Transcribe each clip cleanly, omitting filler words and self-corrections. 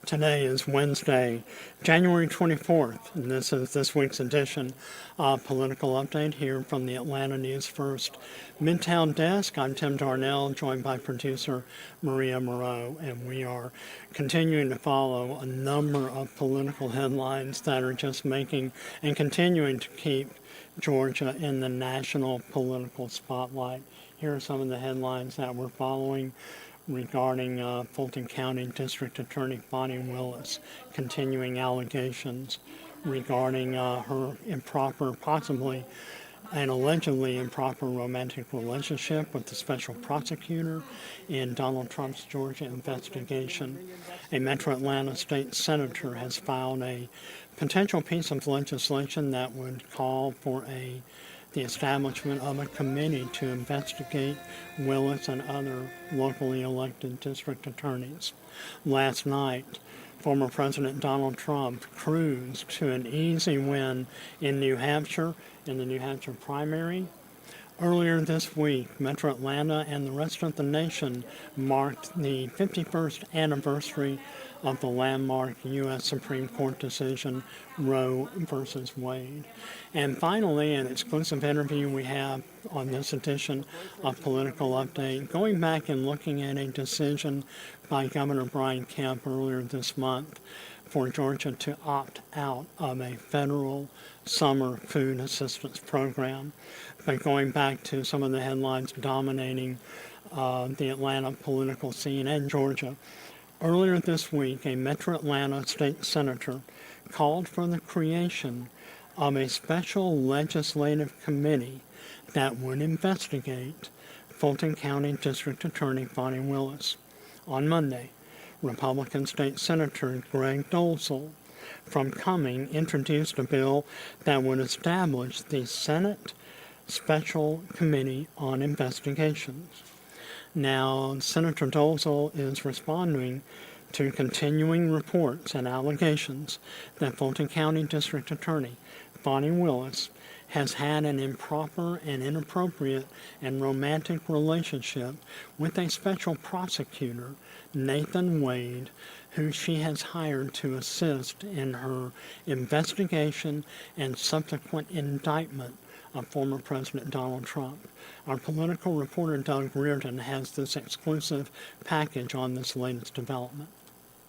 Today is Wednesday, January 24th, and this is this week's edition of Political Update here from the Atlanta News First Midtown Desk. I'm Tim Darnell, joined by producer Maria Moreau, and we are continuing to follow a number of political headlines that are just making and continuing to keep Georgia in the national political spotlight. Here are some of the headlines that we're following regarding Fulton County District Attorney Fani Willis, continuing allegations regarding her improper, possibly and allegedly improper romantic relationship with the special prosecutor in Donald Trump's Georgia investigation. A Metro Atlanta state senator has filed a potential piece of legislation that would call for the establishment of a committee to investigate Willis and other locally elected district attorneys. Last night, former President Donald Trump cruised to an easy win in New Hampshire, in the New Hampshire primary. Earlier this week, Metro Atlanta and the rest of the nation marked the 51st anniversary of the landmark U.S. Supreme Court decision, Roe versus Wade. And finally, an exclusive interview we have on this edition of Political Update, going back and looking at a decision by Governor Brian Kemp earlier this month for Georgia to opt out of a federal summer food assistance program. But going back to some of the headlines dominating the Atlanta political scene and Georgia, earlier this week, a Metro Atlanta state senator called for the creation of a special legislative committee that would investigate Fulton County District Attorney Fani Willis. On Monday, Republican State Senator Greg Dolezal from Cumming introduced a bill that would establish the Senate Special Committee on Investigations. Now, Senator Dolezal is responding to continuing reports and allegations that Fulton County District Attorney Fani Willis has had an improper and inappropriate and romantic relationship with a special prosecutor, Nathan Wade, who she has hired to assist in her investigation and subsequent indictment of former President Donald Trump. Our political reporter Doug Reardon has this exclusive package on this latest development.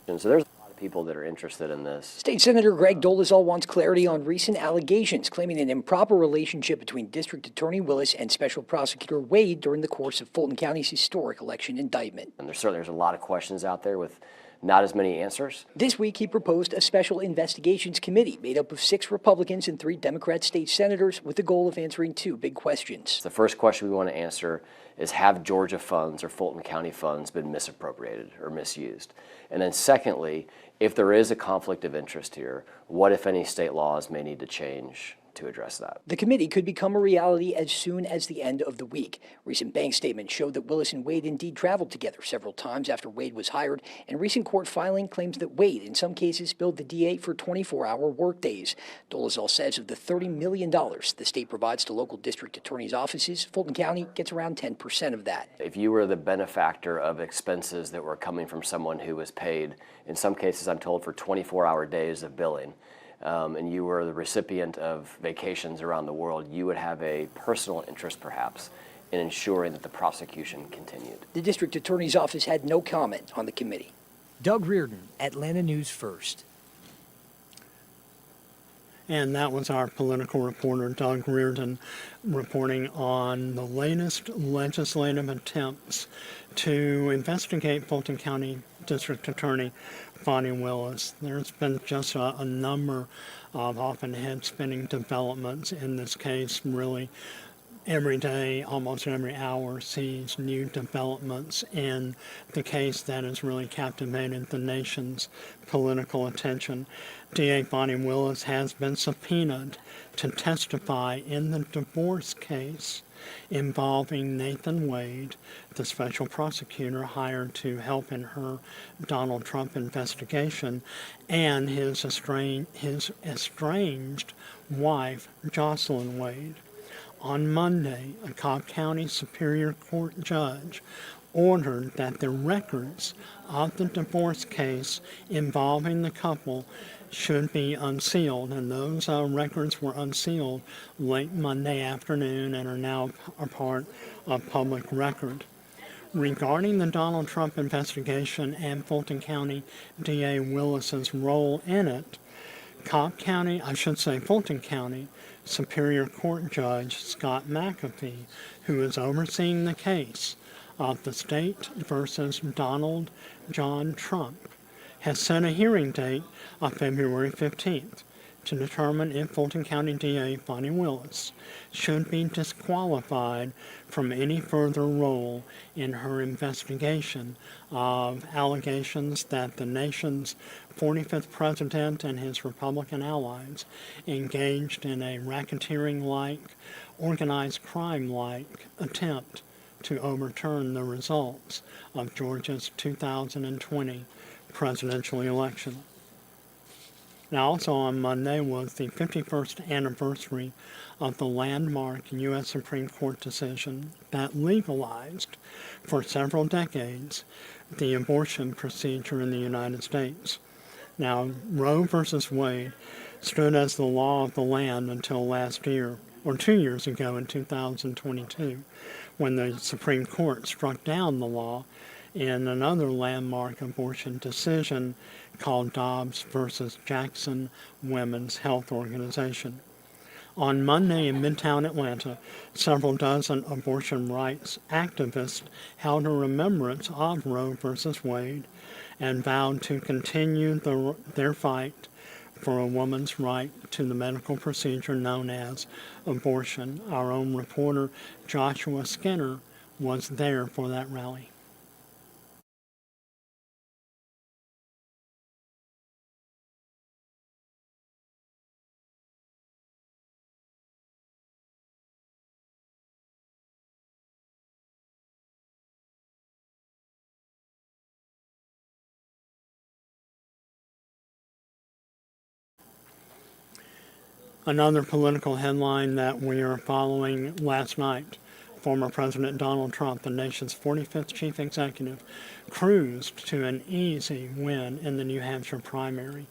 And so there's a lot of people that are interested in this. State Senator Greg Dolezal wants clarity on recent allegations claiming an improper relationship between District Attorney Willis and Special Prosecutor Wade during the course of Fulton County's historic election indictment. And there's a lot of questions out there with not as many answers. This week, he proposed a special investigations committee made up of 6 Republicans and 3 Democrat state senators with the goal of answering 2 big questions. The first question we want to answer is, have Georgia funds or Fulton County funds been misappropriated or misused? And then secondly, if there is a conflict of interest here, what, if any, state laws may need to change to address that? The committee could become a reality as soon as the end of the week. Recent bank statements showed that Willis and Wade indeed traveled together several times after Wade was hired, and recent court filing claims that Wade, in some cases, billed the DA for 24-hour workdays. Dolezal says of the $30 million the state provides to local district attorneys' offices, Fulton County gets around 10% of that. If you were the benefactor of expenses that were coming from someone who was paid, in some cases I'm told, for 24-hour days of billing, and you were the recipient of vacations around the world, you would have a personal interest, perhaps, in ensuring that the prosecution continued. The district attorney's office had no comment on the committee. Doug Reardon, Atlanta News First. And that was our political reporter, Doug Reardon, reporting on the latest legislative attempts to investigate Fulton County District Attorney Fani Willis. There's been just a number of often head-spinning developments in this case. Really, every day, almost every hour, sees new developments in the case that has really captivated the nation's political attention. DA Fani Willis has been subpoenaed to testify in the divorce case involving Nathan Wade, the special prosecutor hired to help in her Donald Trump investigation, and his estranged wife, Jocelyn Wade. On Monday, a Cobb County Superior Court judge ordered that the records of the divorce case involving the couple should be unsealed, and those records were unsealed late Monday afternoon and are now a part of public record. Regarding the Donald Trump investigation and Fulton County DA Willis's role in it, Fulton County Superior Court Judge Scott McAfee, who is overseeing the case of the state versus Donald John Trump, has set a hearing date of February 15th to determine if Fulton County DA Fani Willis should be disqualified from any further role in her investigation of allegations that the nation's 45th president and his Republican allies engaged in a racketeering-like, organized crime-like attempt to overturn the results of Georgia's 2020 presidential election. Now, also on Monday was the 51st anniversary of the landmark U.S. Supreme Court decision that legalized, for several decades, the abortion procedure in the United States. Now, Roe v. Wade stood as the law of the land until last year, or 2 years ago in 2022, when the Supreme Court struck down the law in another landmark abortion decision called Dobbs v. Jackson Women's Health Organization. On Monday in Midtown Atlanta, several dozen abortion rights activists held a remembrance of Roe v. Wade and vowed to continue their fight for a woman's right to the medical procedure known as abortion. Our own reporter Joshua Skinner was there for that rally. Another political headline that we are following last night: former President Donald Trump, the nation's 45th chief executive, cruised to an easy win in the New Hampshire primary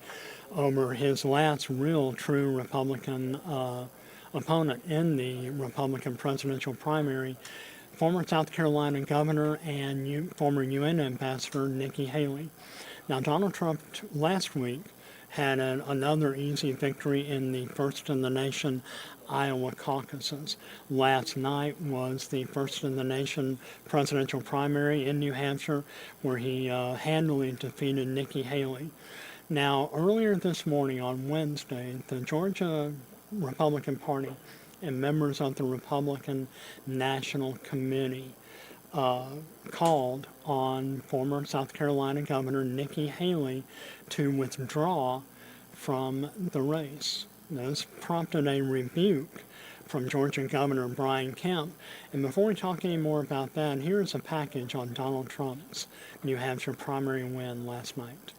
over his last real true Republican opponent in the Republican presidential primary, former South Carolina governor and former UN ambassador Nikki Haley. Now, Donald Trump last week had another easy victory in the first-in-the-nation Iowa caucuses. Last night was the first-in-the-nation presidential primary in New Hampshire, where he handily defeated Nikki Haley. Now, earlier this morning on Wednesday, the Georgia Republican Party and members of the Republican National Committee called on former South Carolina Governor Nikki Haley to withdraw from the race. This prompted a rebuke from Georgia Governor Brian Kemp. And before we talk any more about that, here's a package on Donald Trump's New Hampshire primary win last night.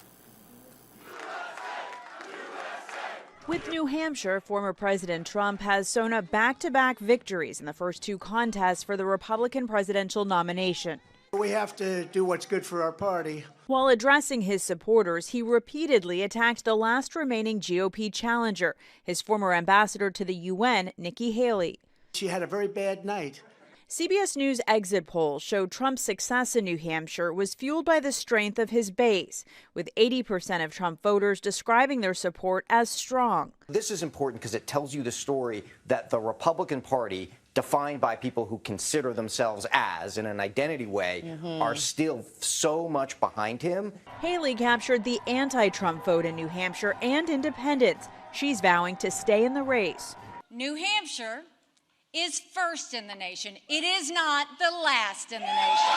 With New Hampshire, former President Trump has sewn up back-to-back victories in the first two contests for the Republican presidential nomination. We have to do what's good for our party. While addressing his supporters, he repeatedly attacked the last remaining GOP challenger, his former ambassador to the UN, Nikki Haley. She had a very bad night. CBS News exit polls showed Trump's success in New Hampshire was fueled by the strength of his base, with 80% of Trump voters describing their support as strong. This is important because it tells you the story that the Republican Party, defined by people who consider themselves as, in an identity way, are still so much behind him. Haley captured the anti-Trump vote in New Hampshire and independents. She's vowing to stay in the race. New Hampshire is first in the nation. It is not the last in the nation.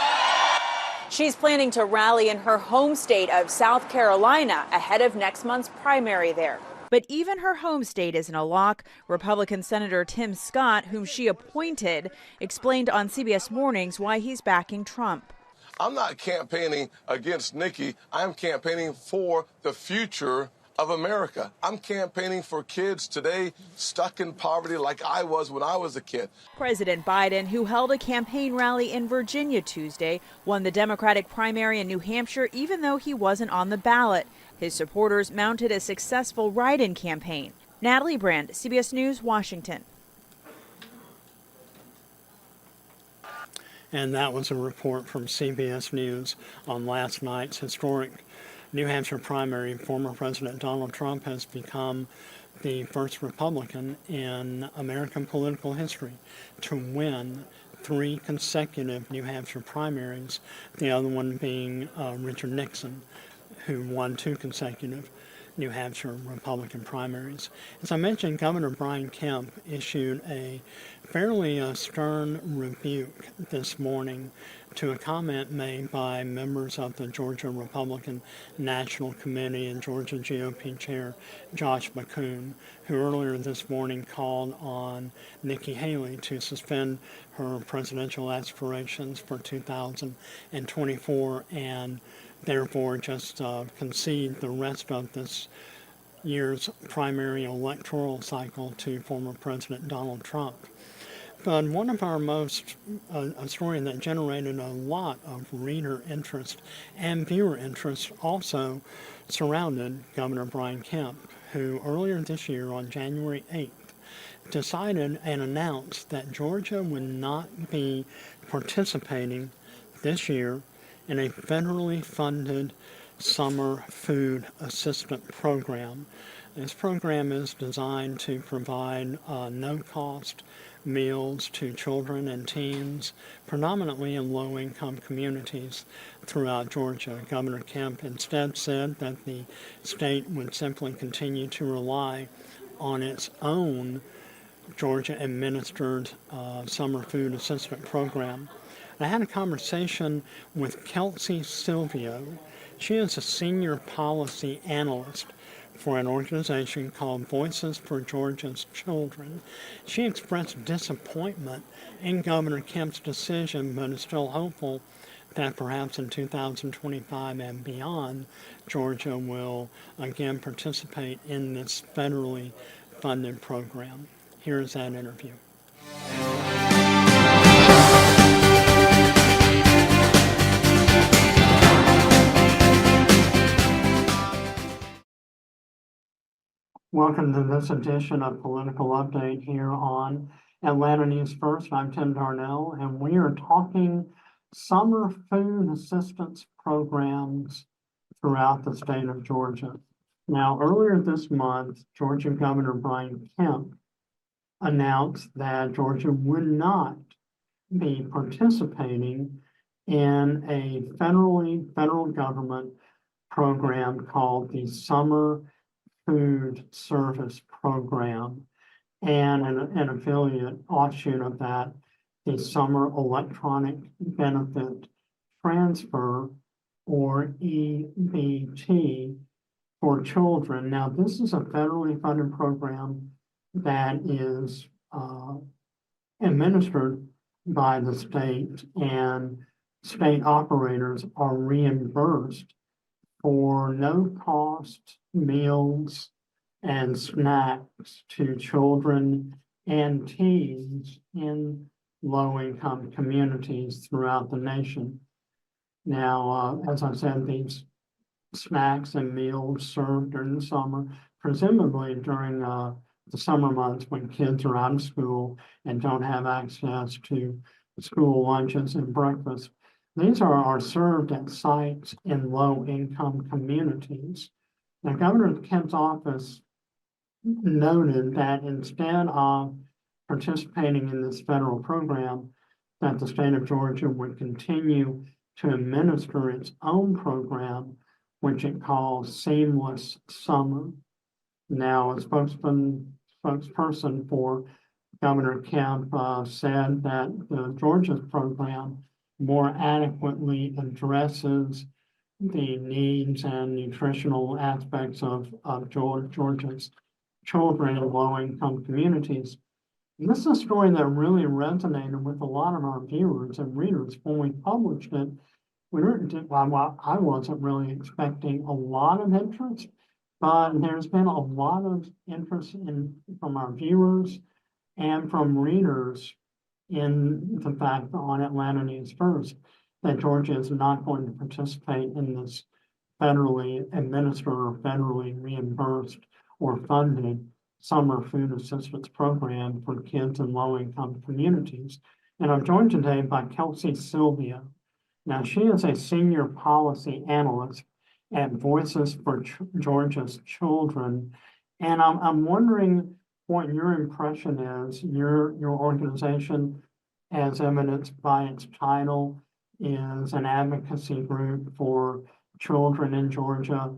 She's planning to rally in her home state of South Carolina ahead of next month's primary there. But even her home state isn't a lock. Republican Senator Tim Scott, whom she appointed, explained on CBS Mornings why he's backing Trump. I'm not campaigning against Nikki. I'm campaigning for the future of America. I'm campaigning for kids today stuck in poverty like I was when I was a kid. President Biden, who held a campaign rally in Virginia Tuesday, won the Democratic primary in New Hampshire even though he wasn't on the ballot. His supporters mounted a successful write-in campaign. Natalie Brand, CBS News, Washington. And that was a report from CBS News on last night's historic New Hampshire primary. Former President Donald Trump has become the first Republican in American political history to win 3 consecutive New Hampshire primaries, the other one being Richard Nixon, who won 2 consecutive New Hampshire Republican primaries. As I mentioned, Governor Brian Kemp issued a fairly stern rebuke this morning to a comment made by members of the Georgia Republican National Committee and Georgia GOP Chair Josh McCoon, who earlier this morning called on Nikki Haley to suspend her presidential aspirations for 2024 and therefore just concede the rest of this year's primary electoral cycle to former President Donald Trump. But one of our most, a story that generated a lot of reader interest and viewer interest also surrounded Governor Brian Kemp, who earlier this year on January 8th decided and announced that Georgia would not be participating this year in a federally funded summer food assistance program. This program is designed to provide no-cost meals to children and teens, predominantly in low-income communities throughout Georgia. Governor Kemp instead said that the state would simply continue to rely on its own Georgia-administered summer food assistance program. I had a conversation with Kelsey Silvio. She is a senior policy analyst for an organization called Voices for Georgia's Children. She expressed disappointment in Governor Kemp's decision, but is still hopeful that perhaps in 2025 and beyond, Georgia will again participate in this federally funded program. Here's that interview. Welcome to this edition of Political Update here on Atlanta News First. I'm Tim Darnell, and we are talking summer food assistance programs throughout the state of Georgia. Now, earlier this month, Georgia Governor Brian Kemp announced that Georgia would not be participating in a federal government program called the Summer Food Service Program, and an affiliate offshoot of that, the Summer Electronic Benefit Transfer, or EBT, for children. Now, this is a federally funded program that is administered by the state, and state operators are reimbursed for no-cost meals and snacks to children and teens in low-income communities throughout the nation. Now, as I said, these snacks and meals served during the summer, presumably during the summer months when kids are out of school and don't have access to school lunches and breakfast. These are served at sites in low-income communities. Now, Governor Kemp's office noted that instead of participating in this federal program, that the state of Georgia would continue to administer its own program, which it calls Seamless Summer. Now, a spokesperson for Governor Kemp said that Georgia's program more adequately addresses the needs and nutritional aspects of Georgia's children in low-income communities. And this is a story that really resonated with a lot of our viewers and readers. When we published it, I wasn't really expecting a lot of interest, but there's been a lot of interest from our viewers and from readers in the fact on Atlanta News First that Georgia is not going to participate in this federally administered or federally reimbursed or funded summer food assistance program for kids in low-income communities. And I'm joined today by Kelsey Sylvia. Now, she is a senior policy analyst at Voices for Georgia's Children. And I'm wondering what your impression is. Your organization, as evidenced by its title, is an advocacy group for children in Georgia.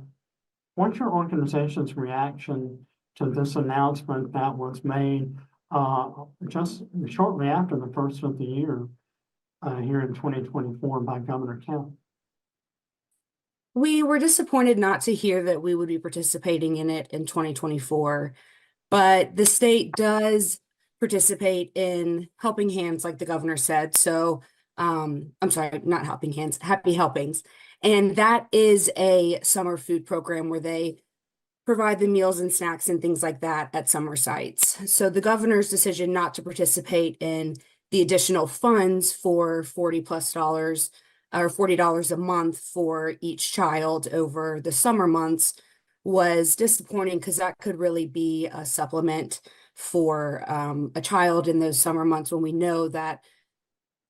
What's your organization's reaction to this announcement that was made just shortly after the first of the year here in 2024 by Governor Kemp? We were disappointed not to hear that we would be participating in it in 2024, but the state does participate in Helping Hands, like the governor said. So, I'm sorry, not Helping Hands, Happy Helpings. And that is a summer food program where they provide the meals and snacks and things like that at summer sites. So the governor's decision not to participate in the additional funds for $40+ or $40 a month for each child over the summer months was disappointing, because that could really be a supplement for a child in those summer months when we know that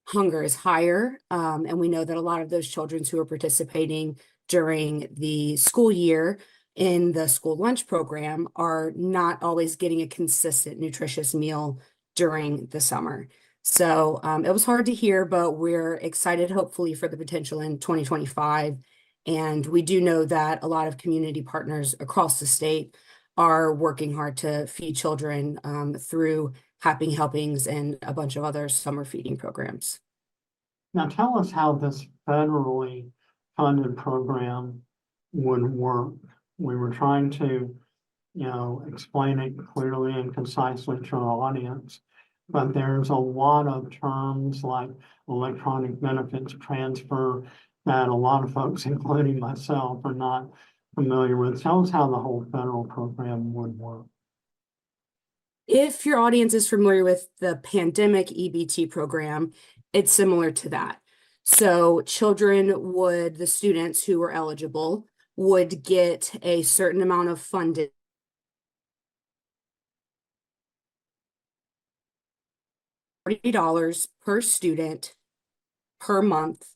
hunger is higher. And we know that a lot of those children who are participating during the school year in the school lunch program are not always getting a consistent nutritious meal during the summer. So it was hard to hear, but we're excited, hopefully, for the potential in 2025. And we do know that a lot of community partners across the state are working hard to feed children through Happy Helpings and a bunch of other summer feeding programs. Now tell us how this federally funded program would work. We were trying to, explain it clearly and concisely to our audience, but there's a lot of terms like electronic benefits transfer that a lot of folks, including myself, are not familiar with. Tell us how the whole federal program would work. If your audience is familiar with the pandemic EBT program, it's similar to that. So the students who were eligible would get a certain amount of funding $40 per student per month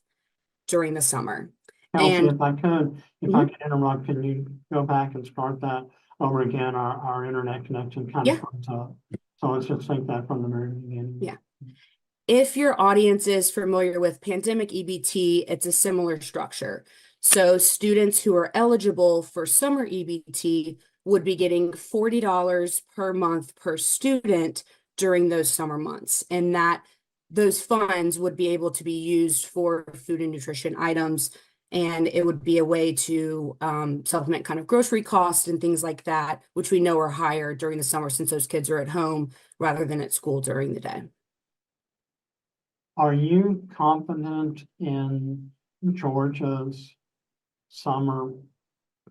during the summer. Kelsey, And if I could interrupt, can you go back and start that over again? Our internet connection kind of comes up. So let's just take that from the very beginning. Yeah. If your audience is familiar with pandemic EBT, it's a similar structure. So students who are eligible for summer EBT would be getting $40 per month per student during those summer months, and that those funds would be able to be used for food and nutrition items, and it would be a way to supplement kind of grocery costs and things like that, which we know are higher during the summer since those kids are at home rather than at school during the day. Are you confident in Georgia's summer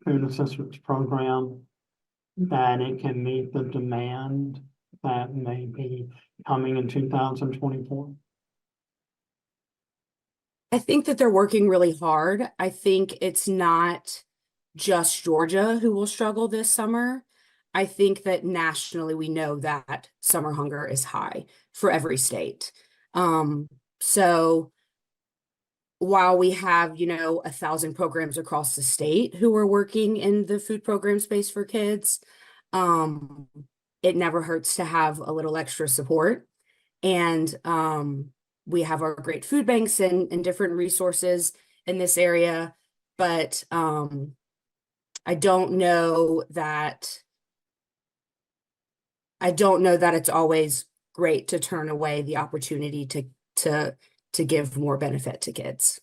food assistance program that it can meet the demand that may be coming in 2024? I think that they're working really hard. I think it's not just Georgia who will struggle this summer. I think that nationally we know that summer hunger is high for every state. So while we have, 1,000 programs across the state who are working in the food program space for kids, it never hurts to have a little extra support. And we have our great food banks and different resources in this area, but I don't know that it's always great to turn away the opportunity to give more benefit to kids.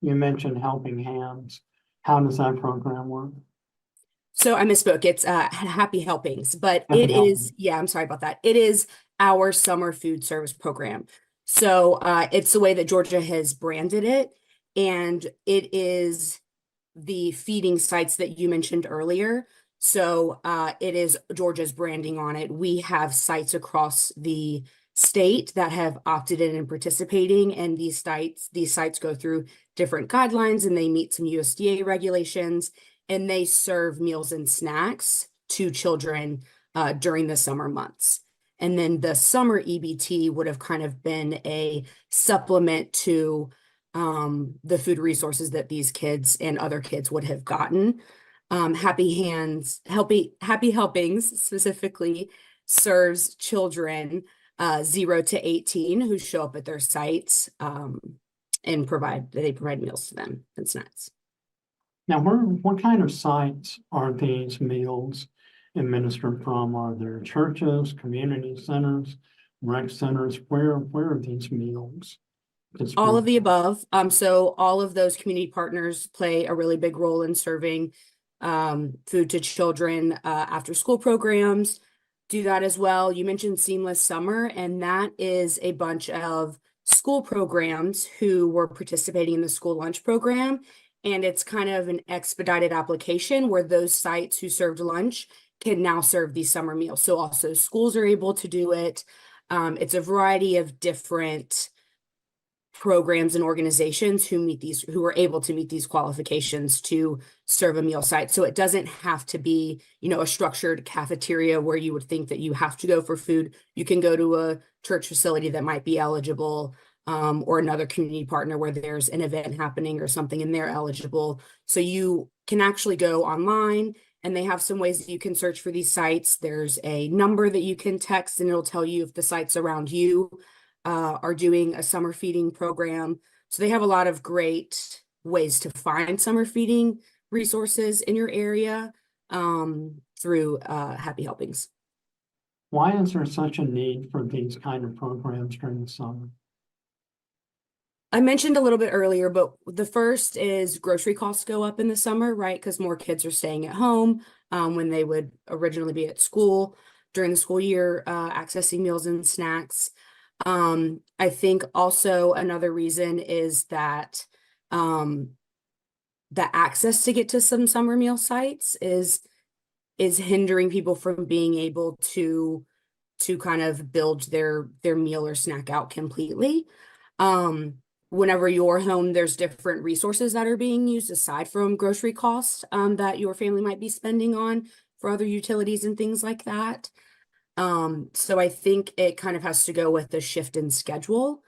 You mentioned Helping Hands. How does that program work? So I misspoke. It's Happy Helpings, but it is, I'm sorry about that. It is our summer food service program. So it's the way that Georgia has branded it, and it is the feeding sites that you mentioned earlier. So it is Georgia's branding on it. We have sites across the state that have opted in and participating, and these sites go through different guidelines and they meet some USDA regulations, and they serve meals and snacks to children during the summer months. And then the summer EBT would have kind of been a supplement to the food resources that these kids and other kids would have gotten. Happy Helpings specifically serves children 0 to 18 who show up at their sites and provide meals to them and snacks. Now, what kind of sites are these meals administered from? Are there churches, community centers, rec centers? Where are these meals? All of the above. So all of those community partners play a really big role in serving food to children. After school programs do that as well. You mentioned Seamless Summer, and that is a bunch of school programs who were participating in the school lunch program. And it's kind of an expedited application where those sites who served lunch can now serve these summer meals. So also schools are able to do it. It's a variety of different programs and organizations who are able to meet these qualifications to serve a meal site. So it doesn't have to be, a structured cafeteria where you would think that you have to go for food. You can go to a church facility that might be eligible, or another community partner where there's an event happening or something and they're eligible. So you can actually go online, and they have some ways that you can search for these sites. There's a number that you can text, and it'll tell you if the sites around you are doing a summer feeding program. So they have a lot of great ways to find summer feeding resources in your area through Happy Helpings. Why is there such a need for these kind of programs during the summer? I mentioned a little bit earlier, but the first is grocery costs go up in the summer, right? Because more kids are staying at home when they would originally be at school during the school year, accessing meals and snacks. I think also another reason is that the access to get to some summer meal sites is hindering people from being able to kind of build their meal or snack out completely. Whenever you're home, there's different resources that are being used aside from grocery costs that your family might be spending on for other utilities and things like that. So I think it kind of has to go with the shift in schedule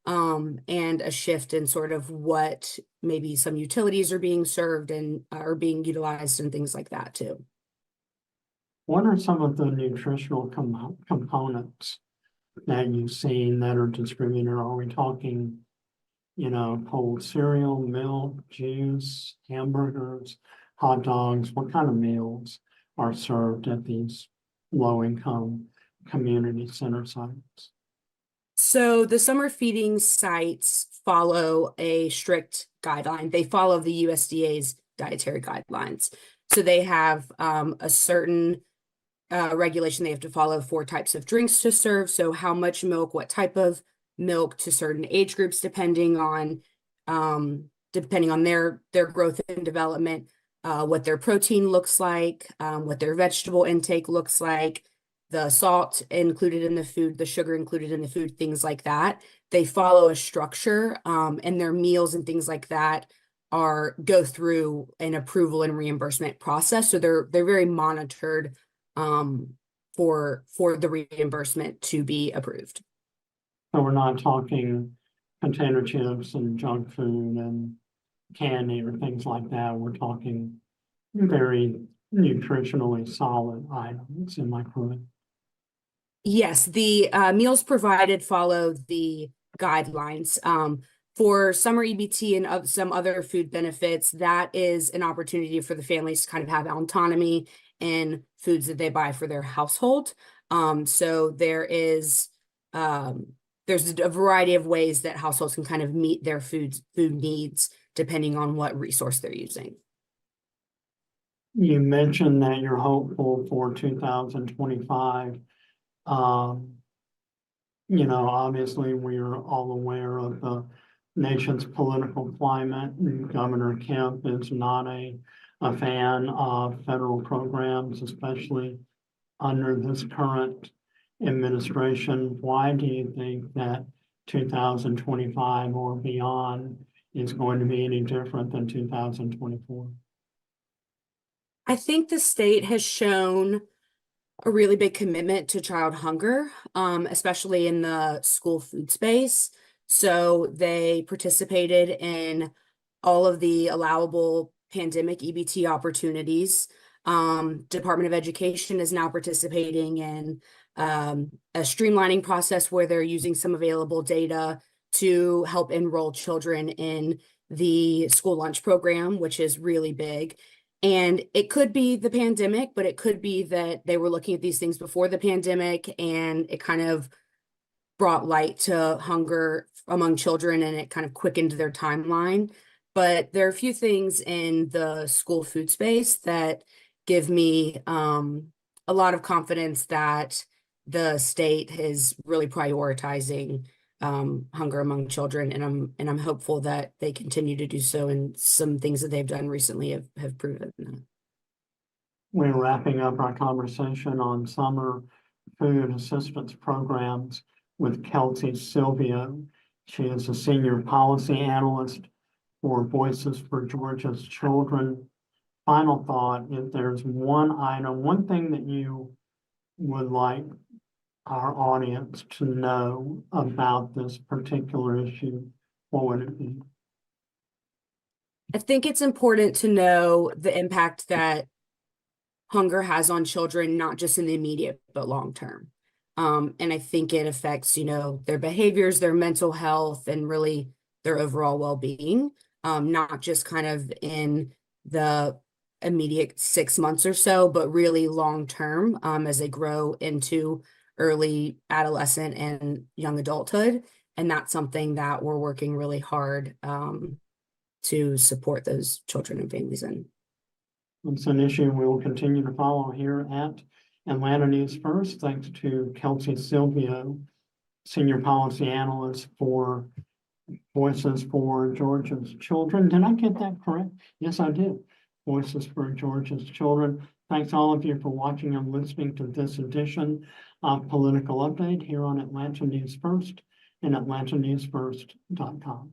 and a shift in sort of what maybe some utilities are being served and are being utilized and things like that too. What are some of the nutritional components that you've seen that are distributed? Are we talking, cold cereal, milk, juice, hamburgers, hot dogs? What kind of meals are served at these low-income community center sites? So the summer feeding sites follow a strict guideline. They follow the USDA's dietary guidelines. So they have a certain regulation they have to follow, 4 types of drinks to serve. So how much milk, what type of milk to certain age groups, depending on their growth and development, what their protein looks like, what their vegetable intake looks like, the salt included in the food, the sugar included in the food, things like that. They follow a structure, and their meals and things like that go through an approval and reimbursement process. So they're very monitored for the reimbursement to be approved. So we're not talking container chips and junk food and candy or things like that. We're talking very nutritionally solid items. Am I correct? Yes, the meals provided follow the guidelines. For summer EBT and some other food benefits, that is an opportunity for the families to kind of have autonomy in foods that they buy for their household. So there's a variety of ways that households can kind of meet their food needs depending on what resource they're using. You mentioned that you're hopeful for 2025. Obviously we're all aware of the nation's political climate. Governor Kemp is not a fan of federal programs, especially under this current administration. Why do you think that 2025 or beyond is going to be any different than 2024? I think the state has shown a really big commitment to child hunger, especially in the school food space. So they participated in all of the allowable pandemic EBT opportunities. Department of Education is now participating in a streamlining process where they're using some available data to help enroll children in the school lunch program, which is really big. And it could be the pandemic, but it could be that they were looking at these things before the pandemic and it kind of brought light to hunger among children and it kind of quickened their timeline. But there are a few things in the school food space that give me a lot of confidence that the state is really prioritizing hunger among children, and I'm hopeful that they continue to do so, and some things that they've done recently have proven that. We're wrapping up our conversation on summer food assistance programs with Kelsey Silvio. She is a senior policy analyst for Voices for Georgia's Children. Final thought, if there's one item, one thing that you would like our audience to know about this particular issue, what would it be? I think it's important to know the impact that hunger has on children, not just in the immediate, but long term. And I think it affects, their behaviors, their mental health, and really their overall well-being, not just kind of in the immediate 6 months or so, but really long term as they grow into early adolescent and young adulthood. And that's something that we're working really hard to support those children and families in. It's an issue we will continue to follow here at Atlanta News First. Thanks to Kelsey Silvio, Senior Policy Analyst for Voices for Georgia's Children. Did I get that correct? Yes, I did. Voices for Georgia's Children. Thanks all of you for watching and listening to this edition of Political Update here on Atlanta News First and AtlantaNewsFirst.com.